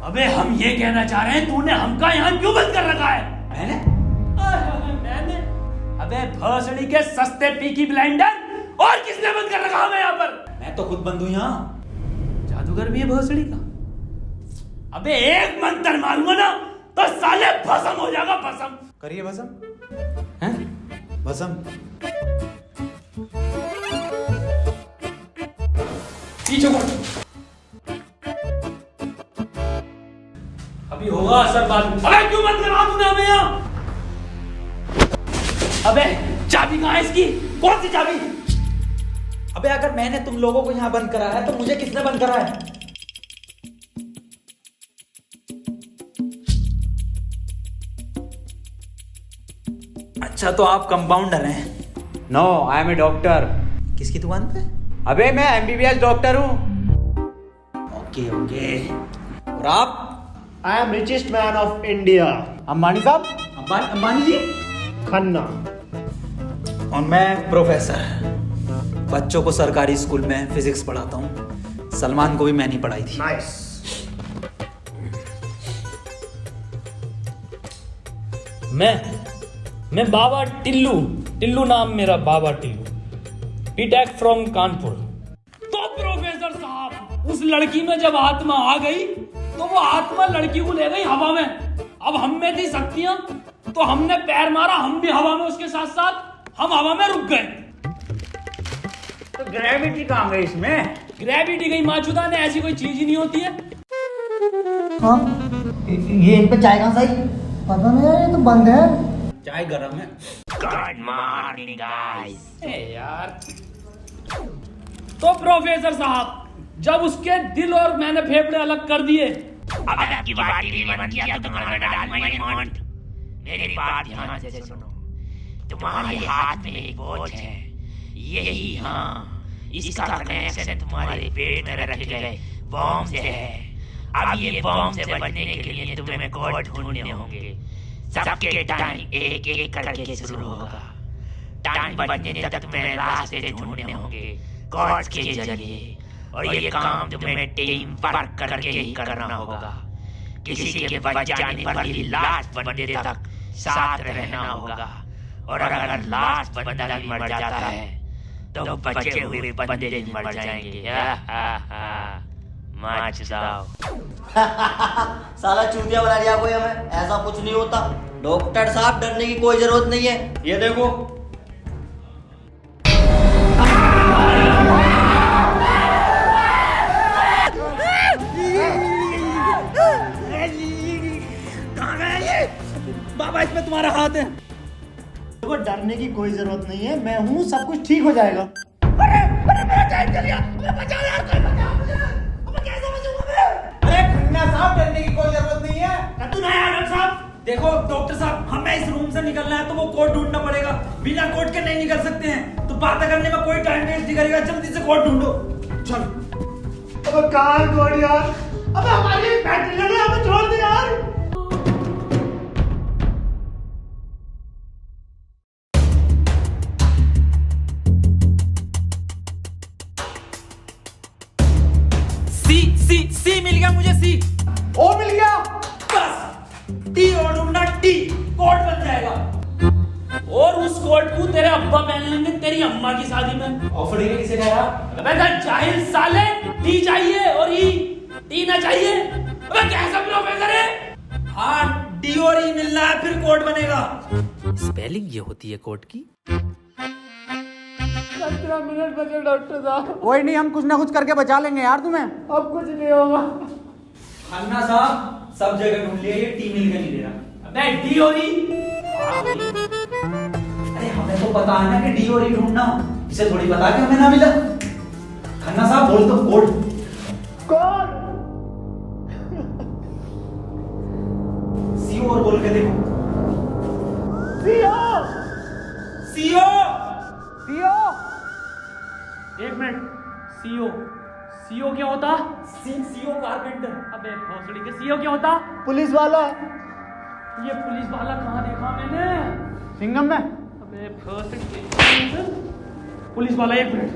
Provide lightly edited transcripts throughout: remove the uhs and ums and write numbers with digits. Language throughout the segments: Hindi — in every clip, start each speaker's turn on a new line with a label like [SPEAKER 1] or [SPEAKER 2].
[SPEAKER 1] अबे हम ये कहना चाह रहे हैं तूने हमका यहाँ क्यों बंद कर रखा है? मैंने अबे भोसड़ी के सस्ते पीकी ब्लेंडर, और किसने बंद कर रखा हमें यहाँ पर?
[SPEAKER 2] मैं तो खुद बंद हूँ यहाँ।
[SPEAKER 1] जादूगर भी है भोसड़ी का। अबे एक मंत्र मारूंगा ना तो साले भस्म हो जाएगा, भस्म।
[SPEAKER 2] करिए भस्म। हैं? भस्म।
[SPEAKER 1] पीछे मुड़। अभी होगा असर बाद में। अबे क्यों बंद करा तूने हमें यहाँ? अबे चाबी कहाँ है इसकी? कौन सी चाबी?
[SPEAKER 2] अबे अगर मैंने तुम लोगों को यहाँ बंद करा है तो मुझे किसने बंद करा है? अच्छा तो आप कंपाउंडर हैं?
[SPEAKER 3] No, I am a doctor.
[SPEAKER 2] किसकी दुकान पे?
[SPEAKER 3] अबे मैं एमबीबीएस डॉक्टर हूँ।
[SPEAKER 2] Okay okay. और आप?
[SPEAKER 4] I am richest man of India,
[SPEAKER 3] Ambani साहब।
[SPEAKER 2] अंबानी जी?
[SPEAKER 4] खन्ना।
[SPEAKER 2] और मैं प्रोफेसर, बच्चों को सरकारी स्कूल में फिजिक्स पढ़ाता हूँ। सलमान को भी मैंने ही पढ़ाई थी।
[SPEAKER 4] नाइस।
[SPEAKER 1] मैं बाबा टिल्लू नाम मेरा, बाबा टिल्लू, बीटेक फ्रॉम कानपुर। तो प्रोफेसर साहब, उस लड़की में जब आत्मा आ गई तो वो आत्मा लड़की को ले गई हवा में। अब हम में थी शक्तियां तो हमने पैर मारा, हम भी हवा में उसके साथ साथ, हम हवा में रुक गए।
[SPEAKER 3] तो ग्रेविटी कहाँ गई इसमें?
[SPEAKER 1] ग्रेविटी गई माचुदा ने, ऐसी कोई चीज ही नहीं होती है।
[SPEAKER 5] हाँ, ये इन पे चाय कहाँ से आई? पता नहीं यार, ये तो बंद है।
[SPEAKER 2] चाय गरम है।
[SPEAKER 6] Good morning guys.
[SPEAKER 1] यार तो प्रोफेसर साहब, जब उसके दिल और मैंने फेफड़े अलग कर दिए,
[SPEAKER 6] अब आपकी बारी भी मन किया तो तुम्हारा डाल माय मॉन्ट। मेरी बात ध्यान से सुनो। तुम्हारे हाथ में एक बोझ है, यही, हाँ, इसका कनेक्शन तुम्हारे पेट में रखे गए बॉम्ब से है। अब ये बॉम्ब से बचने के लिए तुम्हें कोड ढूंढने होंगे। सबके टाइम एक एक करके शुरू होगा। टाइम बचने तक तुम्हें रास्ते ढूंढने होंगे कोड के जरिए, और ये काम तुम्हें टीम वर्क करके ही करना होगा। किसी के बच जाने पर भी लास्ट बंदे तक साथ रहना होगा, और अगर लास्ट बंदा भी मर जाता है तो बचे हुए बंदे भी मर जाएंगे।
[SPEAKER 5] साला चूतिया बना दिया कोई हमें, ऐसा कुछ नहीं होता। डॉक्टर साहब डरने की कोई जरूरत नहीं है, ये देखो।
[SPEAKER 2] बाबा इसमें तुम्हारा हाथ है।
[SPEAKER 4] देखो डरने की कोई जरूरत नहीं है, मैं हूँ, सब कुछ ठीक हो जाएगा।
[SPEAKER 2] साहब डरने की कोई जरूरत नहीं है।
[SPEAKER 1] तू नया डॉक्टर साहब।
[SPEAKER 2] देखो डॉक्टर साहब, हमें इस रूम से निकलना है तो वो कोड ढूंढना पड़ेगा। बिना कोड के नहीं निकल सकते हैं। तो बात करने में कोई टाइम वेस्ट नहीं करेगा, जल्दी से कोड ढूंढो। चलो।
[SPEAKER 4] अब कहाँ कोड यार? अब हमारी बैटरी लगे, हमें छोड़ दे यार।
[SPEAKER 2] सी मिल गया मुझे। सी
[SPEAKER 4] ओ मिल गया।
[SPEAKER 2] बस टी और ढूंढना, टी कोड बन जाएगा।
[SPEAKER 1] और उस कोट को तेरे अब्बा पहन लेंगे तेरी अम्मा की शादी में।
[SPEAKER 2] ऑफर ने किसे कहा?
[SPEAKER 1] अबे जाहिल साले, टी चाहिए और ई, टी ना चाहिए। अबे कैसा प्रोफेसर है?
[SPEAKER 2] हाँ, डी और ई मिलना है फिर कोड बनेगा।
[SPEAKER 7] स्पेलिंग ये होती है कोड की।
[SPEAKER 4] 15 मिनट बचे डॉक्टर साहब।
[SPEAKER 3] कोई नहीं, हम कुछ ना कुछ करके बचा लेंगे यार तुम्हें।
[SPEAKER 4] अब कुछ नहीं होगा।
[SPEAKER 2] खन्ना साहब सब जगह ढूंढ लिया, ये टी मिल के नहीं दे रहा।
[SPEAKER 1] अबे डी और ई,
[SPEAKER 2] अरे हमें तो पता है ना कि डी और ई ढूंढना, इसे थोड़ी पता कि हमें ना मिला। खन्ना साहब बोल दो कोड।
[SPEAKER 4] कौन?
[SPEAKER 2] सीओ और बोल के देखो।
[SPEAKER 4] सीओ।
[SPEAKER 2] सीओ।
[SPEAKER 3] सीओ।
[SPEAKER 1] एक मिनट। सीओ, सीओ क्या होता?
[SPEAKER 2] CO carpenter.
[SPEAKER 1] अबे भोसड़ी के सीओ क्या होता?
[SPEAKER 4] पुलिस वाला।
[SPEAKER 1] ये पुलिस वाला कहाँ देखा मैंने?
[SPEAKER 3] सिंघम में।
[SPEAKER 1] अबे भोसड़ी के पुलिस वाला, एक मिनट।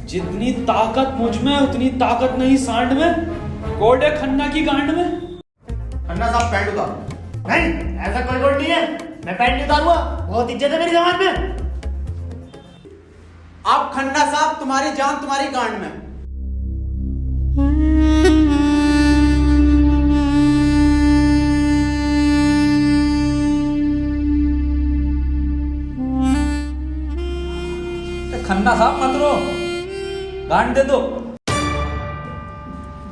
[SPEAKER 1] जितनी ताकत मुझ में उतनी ताकत नहीं सांड में। कोड है खन्ना की गांड में।
[SPEAKER 3] खन्ना साहब पैंट उतारो।
[SPEAKER 4] नहीं, ऐसा कोई कोड नहीं है। मैं पैंट नहीं उतारूंगा। बहुत इज्जत है मेरी जमात में।
[SPEAKER 3] आप खन्ना साहब, तुम्हारी जान तुम्हारी गांड में।
[SPEAKER 2] खन्ना साहब मत रो, गांड दे दो,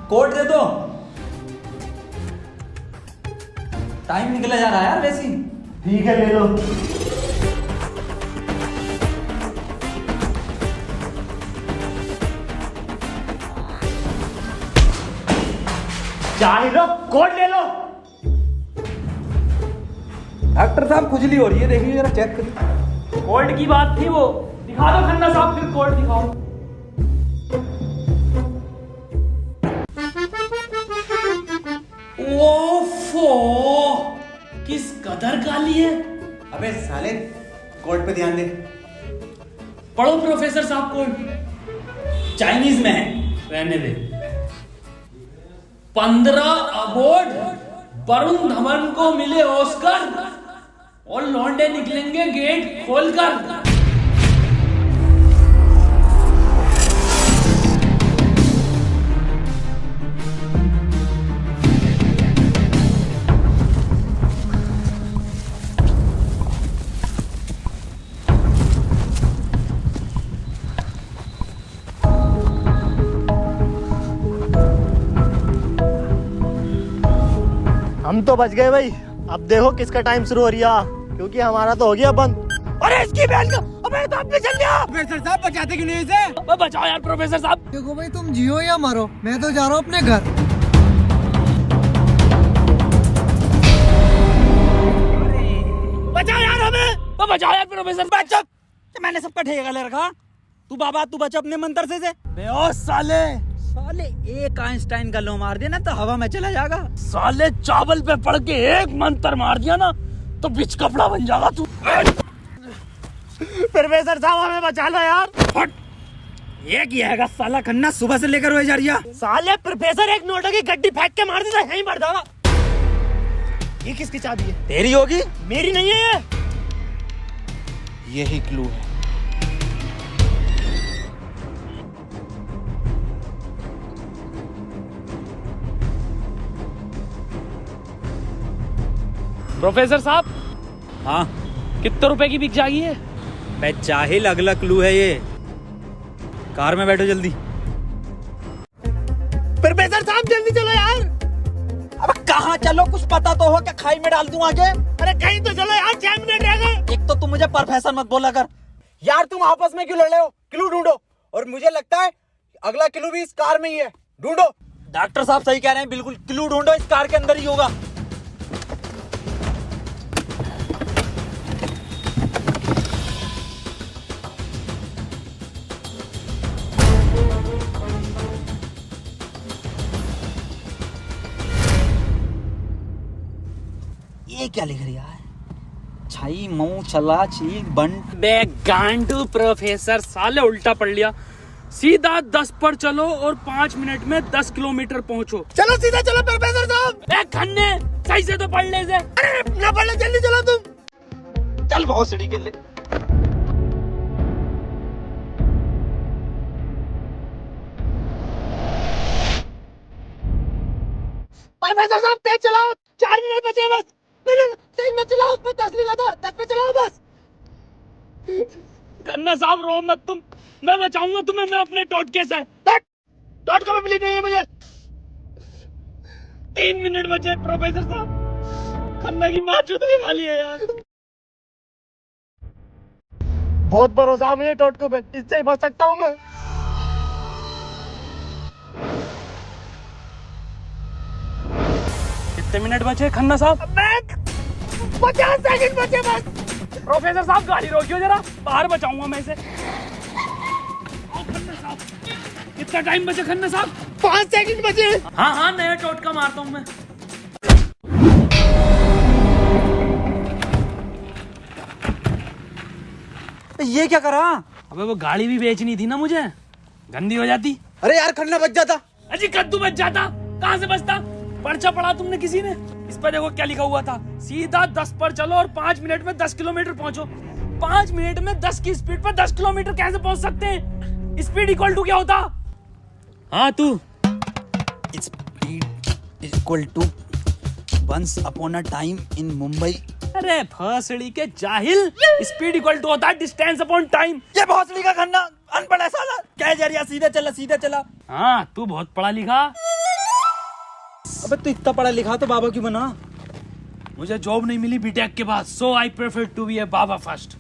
[SPEAKER 2] कोट दे दो। टाइम निकला जा रहा है यार वैसे ही।
[SPEAKER 4] ठीक है, ले लो। चाहे लो, कोड ले लो।
[SPEAKER 2] डॉक्टर साहब खुजली हो रही है, देखिए जरा चेक करिए।
[SPEAKER 1] कोड की बात थी वो। दिखा दो खन्ना साहब, फिर कोड दिखाओ। ओफो, किस कदर काली है।
[SPEAKER 3] अबे साले, कोड पे ध्यान दे।
[SPEAKER 1] पढ़ो प्रोफेसर साहब कोड।
[SPEAKER 2] चाइनीज में है।
[SPEAKER 1] रहने दे। 15 अवार्ड वरुण धवन को मिले ऑस्कर और लौंडे निकलेंगे गेट खोलकर।
[SPEAKER 4] हम तो बच गए भाई। अब देखो किसका टाइम शुरू हो रहा, क्योंकि हमारा तो हो गया बंद। अरे इसकी बहन का, अबे तो अपने चल गया।
[SPEAKER 3] प्रोफेसर साहब बचाते क्यों नहीं इसे?
[SPEAKER 1] बचाओ यार प्रोफेसर साहब।
[SPEAKER 8] देखो भाई, तुम जियो या मरो, मैं तो जा रहा हूँ अपने घर।
[SPEAKER 2] बचाओ यार हमें।
[SPEAKER 1] बचाओ यार प्रोफेसर।
[SPEAKER 2] बचा, मैंने सबका ठेका ले रखा। तू बाबा तू बचा अपने मंत्र से। बे ओ साले एक आइंस्टाइन का लो मार देना तो हवा में चला जाएगा।
[SPEAKER 1] साले चावल पे पड़ के एक मंत्र मार दिया ना तो बिच कपड़ा बन जाएगा तू।
[SPEAKER 4] प्रोफेसर साहब हमें बचा लो यार।
[SPEAKER 2] हट, ये किया है साला खन्ना सुबह से लेकर हुए जा रही है।
[SPEAKER 4] साले प्रोफेसर एक नोटों की गड्डी फेंक के मार देता, यहीं मर जाएगा। ये किसकी चाबी है?
[SPEAKER 2] तेरी होगी।
[SPEAKER 4] मेरी नहीं है ये।
[SPEAKER 3] यही क्लू है।
[SPEAKER 1] प्रोफेसर साहब,
[SPEAKER 2] हाँ
[SPEAKER 1] कितने रुपए की बिक जाएगी ये?
[SPEAKER 2] बे जाहिल, अगला क्लू है ये। कार में बैठो जल्दी।
[SPEAKER 4] प्रोफेसर साहब जल्दी चलो यार।
[SPEAKER 2] अब कहाँ चलो, कुछ पता तो हो, क्या खाई में डाल दूं आगे?
[SPEAKER 4] अरे कहीं तो चलो यार, 6 मिनट रह गए।
[SPEAKER 2] एक तो तुम मुझे प्रोफेसर मत बोला कर।
[SPEAKER 3] यार तुम आपस में क्यों लड़ रहे हो? क्लू ढूंढो। और मुझे लगता है अगला क्लू भी इस कार में ही है। ढूंढो।
[SPEAKER 2] डॉक्टर साहब सही कह रहे हैं, बिल्कुल क्लू ढूंढो, इस कार के अंदर ही होगा। ये क्या लिख रहा है? छाई मऊ चला चीक बंट।
[SPEAKER 1] बे गांडू प्रोफेसर, साले उल्टा पढ़ लिया। सीधा 10 पर चलो और 5 मिनट में 10 किलोमीटर पहुंचो।
[SPEAKER 4] चलो सीधा चलो प्रोफेसर साहब।
[SPEAKER 1] ए खन्ने, सही से तो पढ़ ले से।
[SPEAKER 4] अरे ना पढ़ ले, जल्दी चलो तुम।
[SPEAKER 2] चल बहुत सीढ़ी के लिए।
[SPEAKER 4] प्रोफेसर साहब तेज चलाओ, 4 मिनट बचे बस। तेज मत चलाओ, उसमें 10 लिखा था, 10 पे चलाओ बस।
[SPEAKER 1] खन्ना साहब रो मत तुम, मैं बचाऊंगा तुम्हें, मैं अपने टोटके से।
[SPEAKER 4] डॉट को मिली नहीं है मुझे।
[SPEAKER 1] 3 मिनट बचे प्रोफेसर साहब। खन्ना की माँ चुदने वाली है यार।
[SPEAKER 4] बहुत भरोसा मुझे टोट को, इससे ही बच सकता हूँ मैं।
[SPEAKER 1] कितने मिनट बचे खन्ना साहब?
[SPEAKER 4] 50 सेकंड बचे बस।
[SPEAKER 1] प्रोफेसर साहब गाड़ी रोकियो जरा, बाहर बचाऊंगा मैं इसे। खन्ना साहब, कितना टाइम बचे खन्ना साहब?
[SPEAKER 4] 5 सेकंड बचे।
[SPEAKER 1] हाँ हाँ, नया टोटका मारता हूँ मैं।
[SPEAKER 2] ये क्या करा?
[SPEAKER 1] अबे वो गाड़ी भी बेचनी थी ना मुझे, गंदी हो जाती।
[SPEAKER 3] अरे यार खन्ना बच जाता।
[SPEAKER 1] अजी कद्दू बच जाता, कहाँ से बचता? पर्चा पढ़ा तुमने किसी ने? इस पर देखो क्या लिखा हुआ था, सीधा 10 पर चलो और 5 मिनट में 10 किलोमीटर पहुंचो। 5 मिनट में 10 की स्पीड पर 10 किलोमीटर कैसे पहुंच सकते हैं? स्पीड इक्वल टू क्या होता? हाँ तू।
[SPEAKER 2] Speed is equal to once upon a time in Mumbai।
[SPEAKER 1] अरे भोसड़ी के जाहिल, स्पीड इक्वल टू होता है डिस्टेंस अपॉन टाइम।
[SPEAKER 2] ये भोसड़ी का खन्ना अनपढ़ है साला। क्या जा रहा, सीधा चला सीधा चला।
[SPEAKER 1] हाँ तू बहुत पढ़ा लिखा।
[SPEAKER 2] अबे तू इतना पढ़ा लिखा तो बाबा क्यों बना?
[SPEAKER 1] मुझे जॉब नहीं मिली बीटेक के बाद, so I prefer to be a baba first.